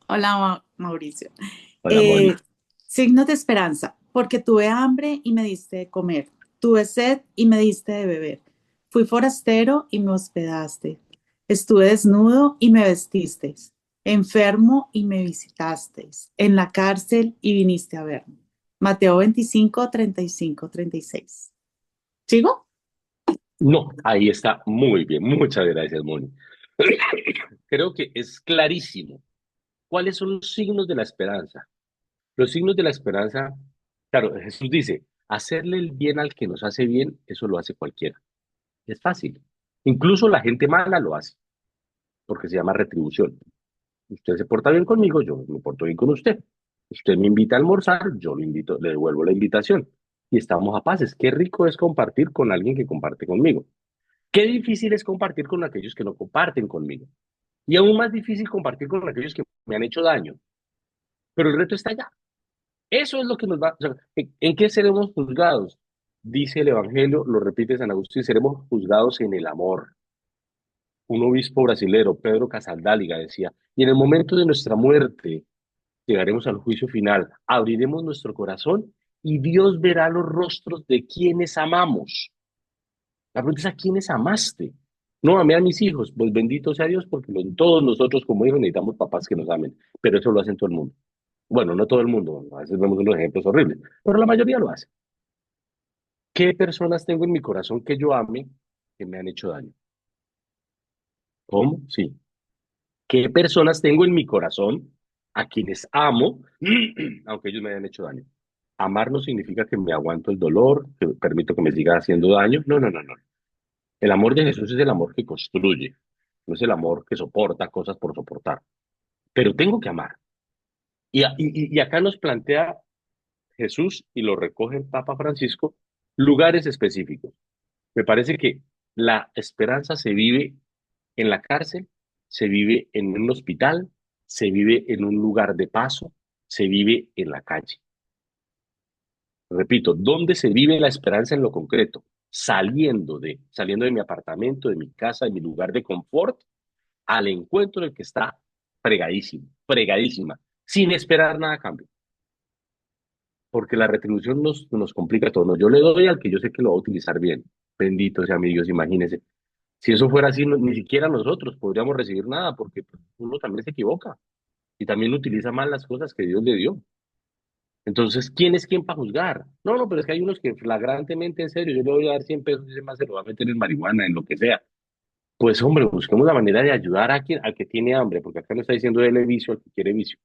hola Mauricio. Hola, Eh, Moni. Signos de esperanza, porque tuve hambre y me diste de comer, tuve sed y me diste de beber, fui forastero y me hospedaste, estuve desnudo y me vestisteis, enfermo y me visitasteis, en la cárcel y viniste a verme. Mateo 25, 35, 36. ¿Sigo? No, ahí está muy bien. Muchas gracias, Moni. Creo que es clarísimo. ¿Cuáles son los signos de la esperanza? Los signos de la esperanza, claro, Jesús dice, hacerle el bien al que nos hace bien, eso lo hace cualquiera. Es fácil. Incluso la gente mala lo hace, porque se llama retribución. Usted se porta bien conmigo, yo me porto bien con usted. Usted me invita a almorzar, yo lo invito, le devuelvo la invitación. Y estamos a paces. Qué rico es compartir con alguien que comparte conmigo. Qué difícil es compartir con aquellos que no comparten conmigo. Y aún más difícil compartir con aquellos que me han hecho daño. Pero el reto está allá. Eso es lo que nos va. O sea, ¿en qué seremos juzgados? Dice el Evangelio, lo repite San Agustín, seremos juzgados en el amor. Un obispo brasilero, Pedro Casaldáliga, decía, y en el momento de nuestra muerte llegaremos al juicio final, abriremos nuestro corazón y Dios verá los rostros de quienes amamos. La pregunta es a quiénes amaste. No amé a mis hijos, pues bendito sea Dios, porque todos nosotros como hijos necesitamos papás que nos amen, pero eso lo hace todo el mundo. Bueno, no todo el mundo, a veces vemos unos ejemplos horribles, pero la mayoría lo hace. ¿Qué personas tengo en mi corazón que yo ame que me han hecho daño? ¿Cómo? Sí. ¿Qué personas tengo en mi corazón a quienes amo, aunque ellos me hayan hecho daño? Amar no significa que me aguanto el dolor, que permito que me siga haciendo daño. No, no, no, no. El amor de Jesús es el amor que construye, no es el amor que soporta cosas por soportar. Pero tengo que amar. Y acá nos plantea Jesús, y lo recoge el Papa Francisco, lugares específicos. Me parece que la esperanza se vive en la cárcel, se vive en un hospital, se vive en un lugar de paso, se vive en la calle. Repito, ¿dónde se vive la esperanza en lo concreto? Saliendo de mi apartamento, de mi casa, de mi lugar de confort, al encuentro del que está fregadísimo, fregadísima, sin esperar nada a cambio. Porque la retribución nos complica todo. No, yo le doy al que yo sé que lo va a utilizar bien. Bendito sea mi Dios, imagínese. Si eso fuera así, ni siquiera nosotros podríamos recibir nada, porque pues, uno también se equivoca y también utiliza mal las cosas que Dios le dio. Entonces, ¿quién es quién para juzgar? No, no, pero es que hay unos que flagrantemente, en serio, yo le voy a dar 100 pesos y ese más se lo va a meter en marihuana, en lo que sea. Pues, hombre, busquemos la manera de ayudar a quien, al que tiene hambre, porque acá no está diciendo dele vicio al que quiere vicio.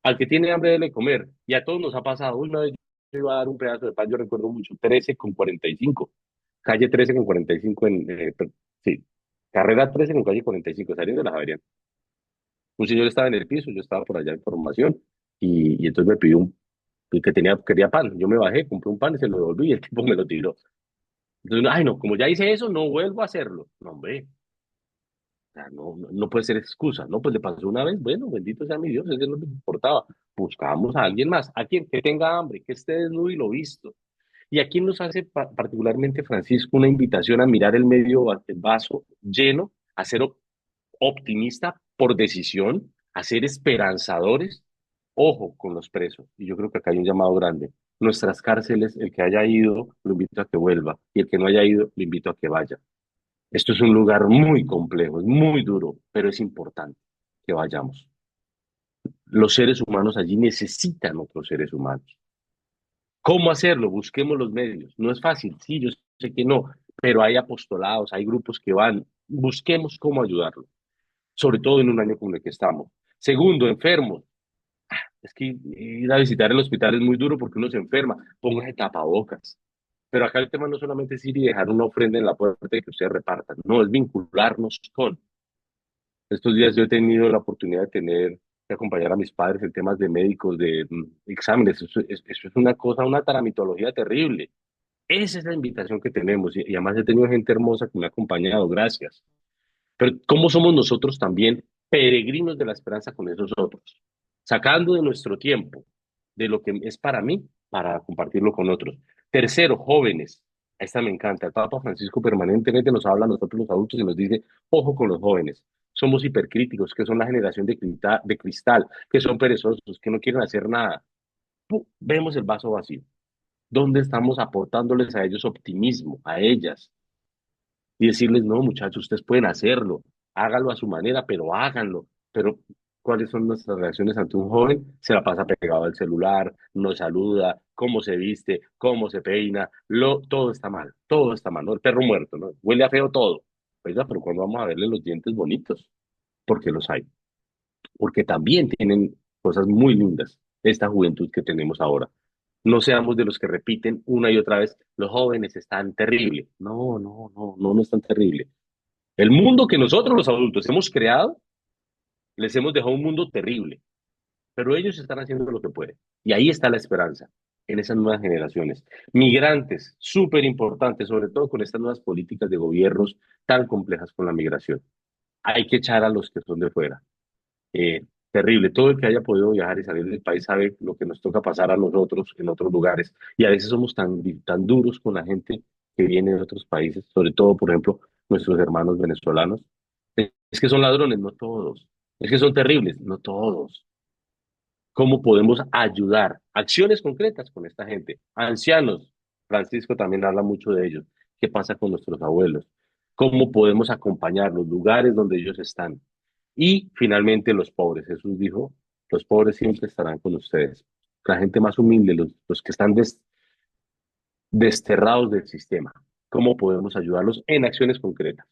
Al que tiene hambre, dele comer. Y a todos nos ha pasado. Una vez yo iba a dar un pedazo de pan, yo recuerdo mucho, 13 con 45, calle 13 con 45 sí, carrera 13 con calle 45, saliendo de la Javeriana. Un señor estaba en el piso, yo estaba por allá en formación, y entonces me pidió quería pan. Yo me bajé, compré un pan y se lo devolví y el tipo me lo tiró. Entonces, ay, no, como ya hice eso, no vuelvo a hacerlo. No, hombre, o sea, no puede ser excusa. No, pues le pasó una vez, bueno, bendito sea mi Dios, eso es lo que me importaba. Buscábamos a alguien más, a quien que tenga hambre, que esté desnudo y lo visto. Y aquí nos hace particularmente Francisco una invitación a mirar el vaso lleno, a ser optimista por decisión, a ser esperanzadores. Ojo con los presos. Y yo creo que acá hay un llamado grande. Nuestras cárceles, el que haya ido, lo invito a que vuelva. Y el que no haya ido, lo invito a que vaya. Esto es un lugar muy complejo, es muy duro, pero es importante que vayamos. Los seres humanos allí necesitan otros seres humanos. ¿Cómo hacerlo? Busquemos los medios. No es fácil, sí, yo sé que no, pero hay apostolados, hay grupos que van. Busquemos cómo ayudarlo, sobre todo en un año como el que estamos. Segundo, enfermos. Es que ir a visitar el hospital es muy duro porque uno se enferma. Póngase tapabocas. Pero acá el tema no solamente es ir y dejar una ofrenda en la puerta y que ustedes repartan, no, es vincularnos con. Estos días yo he tenido la oportunidad de acompañar a mis padres en temas de médicos, de exámenes. Eso es una cosa, una tramitología terrible. Esa es la invitación que tenemos y además he tenido gente hermosa que me ha acompañado, gracias. Pero ¿cómo somos nosotros también peregrinos de la esperanza con esos otros? Sacando de nuestro tiempo, de lo que es para mí, para compartirlo con otros. Tercero, jóvenes. Esta me encanta. El Papa Francisco permanentemente nos habla a nosotros los adultos y nos dice, ojo con los jóvenes. Somos hipercríticos, que son la generación de cristal, que son perezosos, que no quieren hacer nada. Vemos el vaso vacío. ¿Dónde estamos aportándoles a ellos optimismo, a ellas? Y decirles, no, muchachos, ustedes pueden hacerlo, háganlo a su manera, pero háganlo. Pero, ¿cuáles son nuestras reacciones ante un joven? Se la pasa pegado al celular, no saluda, cómo se viste, cómo se peina, todo está mal, ¿no? El perro muerto, ¿no? Huele a feo todo. Oiga, pero cuando vamos a verle los dientes bonitos, porque los hay, porque también tienen cosas muy lindas esta juventud que tenemos ahora. No seamos de los que repiten una y otra vez, los jóvenes están terribles. No están terribles. El mundo que nosotros los adultos hemos creado, les hemos dejado un mundo terrible, pero ellos están haciendo lo que pueden. Y ahí está la esperanza, en esas nuevas generaciones. Migrantes, súper importantes, sobre todo con estas nuevas políticas de gobiernos tan complejas con la migración. Hay que echar a los que son de fuera. Terrible. Todo el que haya podido viajar y salir del país sabe lo que nos toca pasar a nosotros en otros lugares. Y a veces somos tan duros con la gente que viene de otros países, sobre todo, por ejemplo, nuestros hermanos venezolanos. Es que son ladrones, no todos. Es que son terribles, no todos. ¿Cómo podemos ayudar? Acciones concretas con esta gente. Ancianos, Francisco también habla mucho de ellos. ¿Qué pasa con nuestros abuelos? ¿Cómo podemos acompañar los lugares donde ellos están? Y finalmente los pobres. Jesús dijo, los pobres siempre estarán con ustedes. La gente más humilde, los que están desterrados del sistema. ¿Cómo podemos ayudarlos en acciones concretas?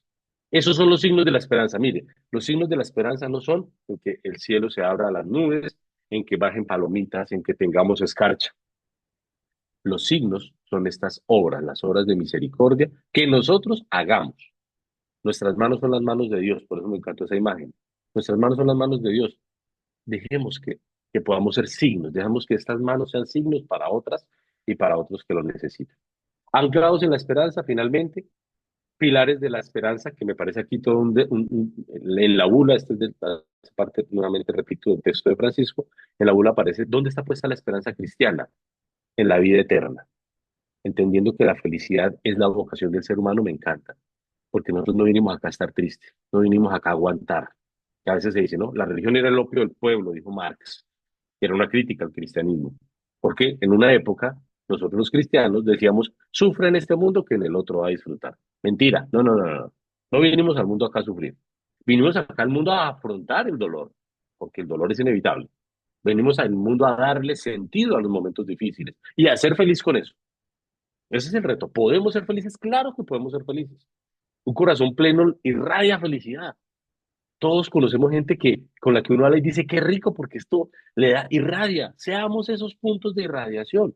Esos son los signos de la esperanza. Mire, los signos de la esperanza no son en que el cielo se abra a las nubes, en que bajen palomitas, en que tengamos escarcha. Los signos son estas obras, las obras de misericordia que nosotros hagamos. Nuestras manos son las manos de Dios, por eso me encantó esa imagen. Nuestras manos son las manos de Dios. Dejemos que podamos ser signos, dejemos que estas manos sean signos para otras y para otros que lo necesitan. Anclados en la esperanza, finalmente, pilares de la esperanza, que me parece aquí todo en la bula, esta es de la parte, nuevamente repito, del texto de Francisco, en la bula aparece, ¿dónde está puesta la esperanza cristiana? En la vida eterna, entendiendo que la felicidad es la vocación del ser humano, me encanta, porque nosotros no vinimos acá a estar tristes, no vinimos acá a aguantar, que a veces se dice, ¿no? La religión era el opio del pueblo, dijo Marx, que era una crítica al cristianismo, porque en una época nosotros los cristianos decíamos, sufre en este mundo que en el otro va a disfrutar. Mentira, no. No vinimos al mundo acá a sufrir. Vinimos acá al mundo a afrontar el dolor, porque el dolor es inevitable. Venimos al mundo a darle sentido a los momentos difíciles y a ser feliz con eso. Ese es el reto. ¿Podemos ser felices? Claro que podemos ser felices. Un corazón pleno irradia felicidad. Todos conocemos gente con la que uno habla y dice, qué rico, porque esto le da, irradia. Seamos esos puntos de irradiación.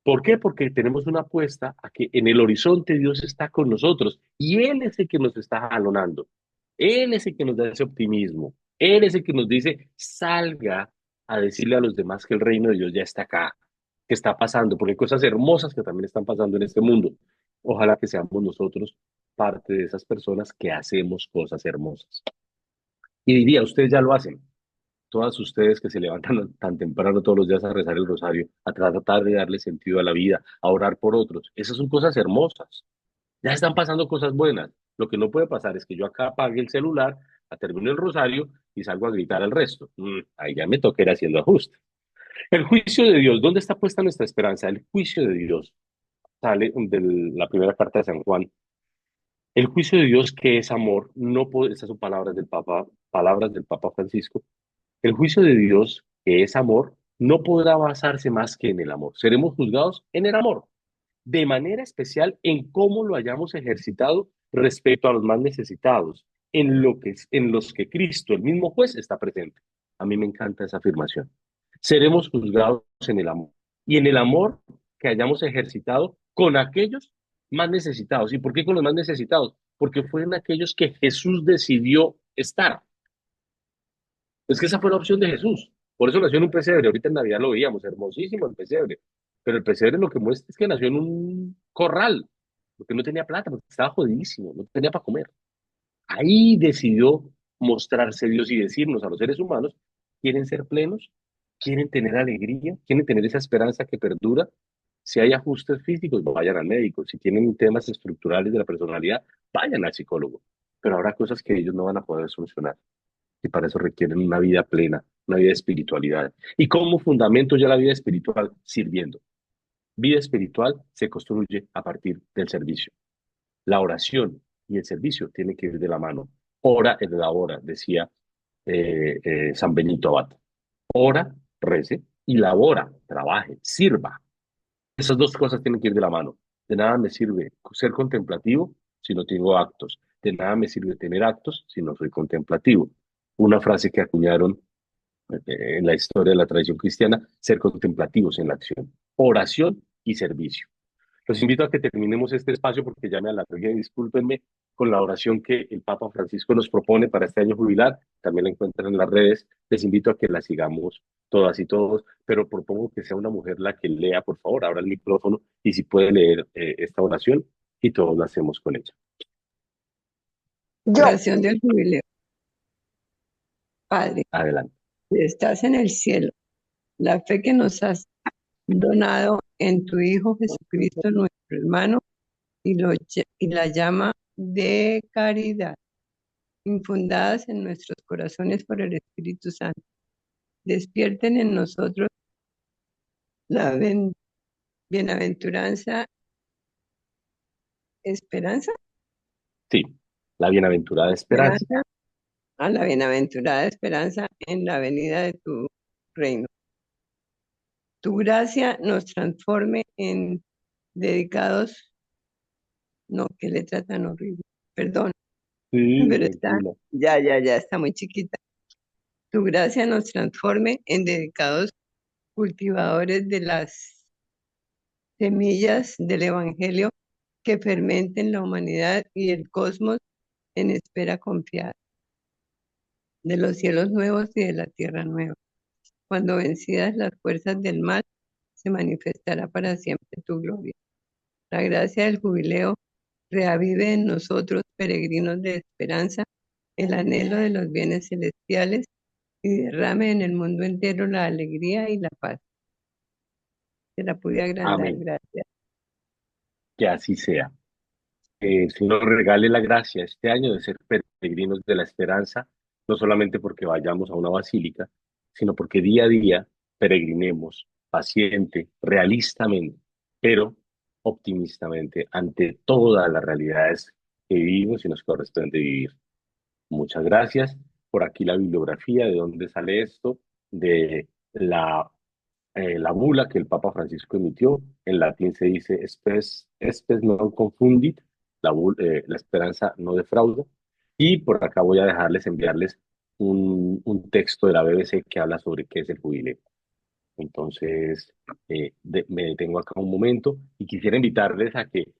¿Por qué? Porque tenemos una apuesta a que en el horizonte Dios está con nosotros y Él es el que nos está jalonando. Él es el que nos da ese optimismo. Él es el que nos dice, salga a decirle a los demás que el reino de Dios ya está acá, que está pasando, porque hay cosas hermosas que también están pasando en este mundo. Ojalá que seamos nosotros parte de esas personas que hacemos cosas hermosas. Y diría, ustedes ya lo hacen. Todas ustedes que se levantan tan temprano todos los días a rezar el rosario, a tratar de darle sentido a la vida, a orar por otros, esas son cosas hermosas. Ya están pasando cosas buenas. Lo que no puede pasar es que yo acá apague el celular, termino el rosario y salgo a gritar al resto. Ahí ya me toca ir haciendo ajustes. El juicio de Dios, ¿dónde está puesta nuestra esperanza? El juicio de Dios sale de la primera carta de San Juan. El juicio de Dios, que es amor, no puede, estas son palabras del Papa Francisco. El juicio de Dios, que es amor, no podrá basarse más que en el amor. Seremos juzgados en el amor, de manera especial en cómo lo hayamos ejercitado respecto a los más necesitados, en los que Cristo, el mismo juez, está presente. A mí me encanta esa afirmación. Seremos juzgados en el amor y en el amor que hayamos ejercitado con aquellos más necesitados. ¿Y por qué con los más necesitados? Porque fueron aquellos que Jesús decidió estar. Es que esa fue la opción de Jesús. Por eso nació en un pesebre. Ahorita en Navidad lo veíamos, hermosísimo el pesebre. Pero el pesebre lo que muestra es que nació en un corral, porque no tenía plata, porque estaba jodidísimo, no tenía para comer. Ahí decidió mostrarse Dios y decirnos a los seres humanos, quieren ser plenos, quieren tener alegría, quieren tener esa esperanza que perdura. Si hay ajustes físicos, vayan al médico. Si tienen temas estructurales de la personalidad, vayan al psicólogo. Pero habrá cosas que ellos no van a poder solucionar y para eso requieren una vida plena, una vida de espiritualidad. ¿Y como fundamento ya la vida espiritual? Sirviendo. Vida espiritual se construye a partir del servicio. La oración y el servicio tienen que ir de la mano. Ora en la hora, decía San Benito Abad. Ora, rece, y labora, trabaje, sirva. Esas dos cosas tienen que ir de la mano. De nada me sirve ser contemplativo si no tengo actos. De nada me sirve tener actos si no soy contemplativo. Una frase que acuñaron en la historia de la tradición cristiana, ser contemplativos en la acción, oración y servicio. Los invito a que terminemos este espacio porque ya me alargué, discúlpenme, con la oración que el Papa Francisco nos propone para este año jubilar. También la encuentran en las redes. Les invito a que la sigamos todas y todos, pero propongo que sea una mujer la que lea, por favor, abra el micrófono y si puede leer esta oración y todos la hacemos con ella. Yo. Oración del jubileo. Padre, Adelante. que estás en el cielo, la fe que nos has donado en tu Hijo Jesucristo, nuestro hermano, y la llama de caridad, infundadas en nuestros corazones por el Espíritu Santo, despierten en nosotros la bienaventuranza, esperanza, Sí, la bienaventurada esperanza. A la bienaventurada esperanza en la venida de tu reino. Tu gracia nos transforme en dedicados, no, qué letra tan horrible, perdón, Sí, pero está, ya, está muy chiquita. Tu gracia nos transforme en dedicados cultivadores de las semillas del Evangelio que fermenten la humanidad y el cosmos en espera confiada de los cielos nuevos y de la tierra nueva. Cuando vencidas las fuerzas del mal, se manifestará para siempre tu gloria. La gracia del jubileo reavive en nosotros, peregrinos de esperanza, el anhelo de los bienes celestiales y derrame en el mundo entero la alegría y la paz. Se la pude agrandar, amén. gracias. Que así sea. El Señor regale la gracia este año de ser peregrinos de la esperanza, no solamente porque vayamos a una basílica, sino porque día a día peregrinemos paciente, realistamente, pero optimistamente ante todas las realidades que vivimos y nos corresponde vivir. Muchas gracias. Por aquí la bibliografía de dónde sale esto, de la bula que el Papa Francisco emitió. En latín se dice spes non confundit, la esperanza no defrauda. Y por acá voy a enviarles un texto de la BBC que habla sobre qué es el jubileo. Entonces, me detengo acá un momento y quisiera invitarles a que